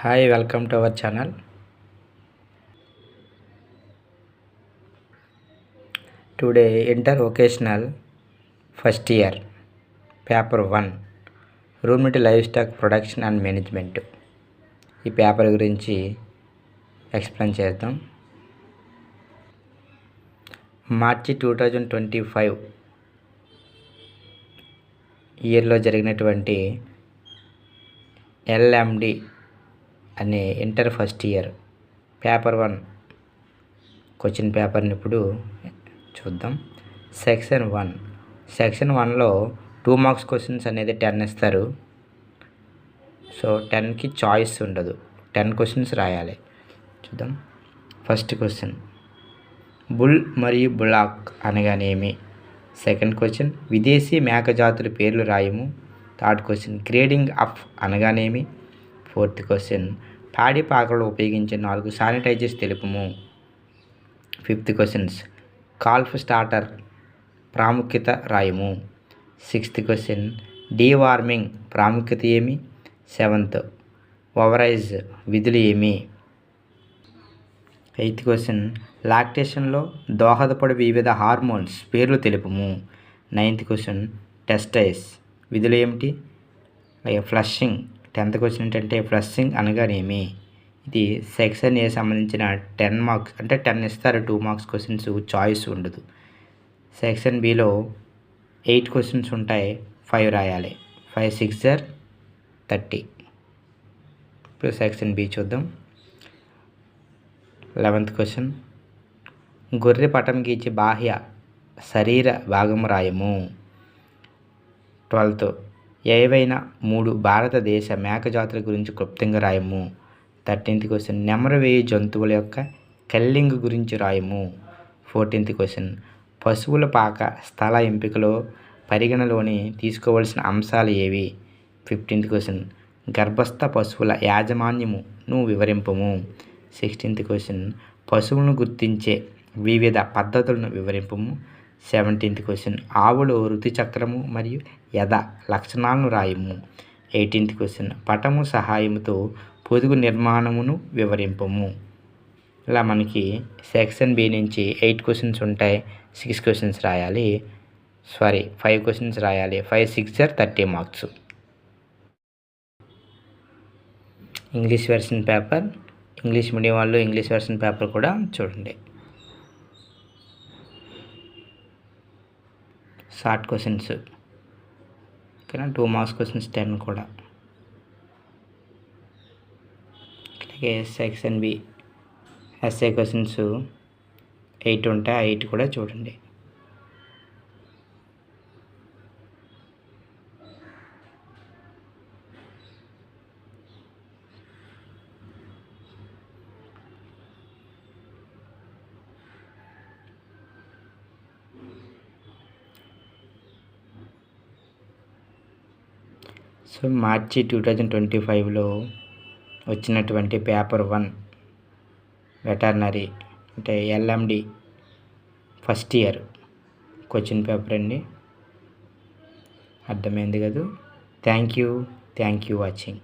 Hi, welcome to our channel. Today, Intervocational First Year, Paper 1, Ruminant Livestock Production and Management. ఈ paper గురించి explain చేద్దాం. మార్చి 2025 ఇయర్లో జరిగినటువంటి LMD అనే inter first year paper 1 question పేపర్ని ఇప్పుడు చూద్దాం. సెక్షన్ 1లో 2 మార్క్స్ క్వశ్చన్స్ అనేది 10 ఇస్తారు. సో 10కి చాయిస్ ఉండదు, 10 క్వశ్చన్స్ రాయాలి. చూద్దాం. ఫస్ట్ క్వశ్చన్, బుల్ మరియు బులాక్ అనగానేమి? సెకండ్ క్వశ్చన్, విదేశీ మేకజాతుల పేర్లు రాయము. థర్డ్ క్వశ్చన్, గ్రేడింగ్ అప్ అనగానేమి? ఫోర్త్ క్వశ్చన్, పాడి పాకలో ఉపయోగించే 4 శానిటైజర్స్ తెలుపుము. ఫిఫ్త్ క్వశ్చన్స్, కాల్ఫ్ స్టార్టర్ ప్రాముఖ్యత రాయము. సిక్స్త్ క్వశ్చన్, డీవార్మింగ్ ప్రాముఖ్యత ఏమి? సెవెంత్, ఓవరైజ్ విధులు ఏమి? ఎయిత్ క్వశ్చన్, లాక్టేషన్లో దోహదపడే వివిధ హార్మోన్స్ పేర్లు తెలుపుము. నైన్త్ క్వశ్చన్, టెస్టైస్ విధులు ఏమిటి? ఫ్లషింగ్. 10th క్వశ్చన్ ఏంటంటే ఫ్లషింగ్ అనగానేమి? ఇది సెక్షన్ ఏ సంబంధించిన 10 మార్క్స్, అంటే 10 ఇస్తారు, 2 మార్క్స్ క్వశ్చన్స్, చాయిస్ ఉండదు. సెక్షన్ బిలో 8 క్వశ్చన్స్ ఉంటాయి, 5 రాయాలి. 5 6 30. ఇప్పుడు సెక్షన్ బి చూద్దాం. 11th క్వశ్చన్, గొర్రె పటం గీచి బాహ్య శరీర భాగం రాయము. 12th, ఏవైనా 3 భారతదేశ మేకజాతుల గురించి క్లుప్తంగా రాయము. 13th క్వశ్చన్, నెమరు వేయి జంతువుల యొక్క కల్లింగ్ గురించి రాయము. 14th క్వశ్చన్, పశువుల పాక స్థల ఎంపికలో పరిగణలోని తీసుకోవలసిన అంశాలు ఏవి? 15th క్వశ్చన్, గర్భస్థ పశువుల యాజమాన్యమును వివరింపము. 16th క్వశ్చన్, పశువులను గుర్తించే వివిధ పద్ధతులను వివరింపము. 17th క్వశ్చన్, ఆవులో ఋతుచక్రము మరియు యథ లక్షణాలను రాయము. 18th క్వశ్చన్, పటము సహాయంతో పొదుగు నిర్మాణమును వివరింపము. ఇలా మనకి సెక్షన్ బి నుంచి 8 క్వశ్చన్స్ ఉంటాయి, 6 క్వశ్చన్స్ రాయాలి. 5 క్వశ్చన్స్ రాయాలి. 5 6 30 marks. English version paper, English medium వాళ్ళు ఇంగ్లీష్ వెర్షన్ పేపర్ కూడా చూడండి. షార్ట్ క్వశ్చన్స్, ఓకేనా? 2 మార్క్స్ క్వశ్చన్స్ 10 కూడా. అలాగే సెక్షన్ బి ఎస్ఏ క్వశ్చన్స్ 8 ఉంటాయి, 8 కూడా చూడండి. సో మార్చి 2025లో వచ్చినటువంటి పేపర్ 1 వెటర్నరీ అంటే LMD first year question paper అండి. అర్థమైంది కదా? Thank you watching.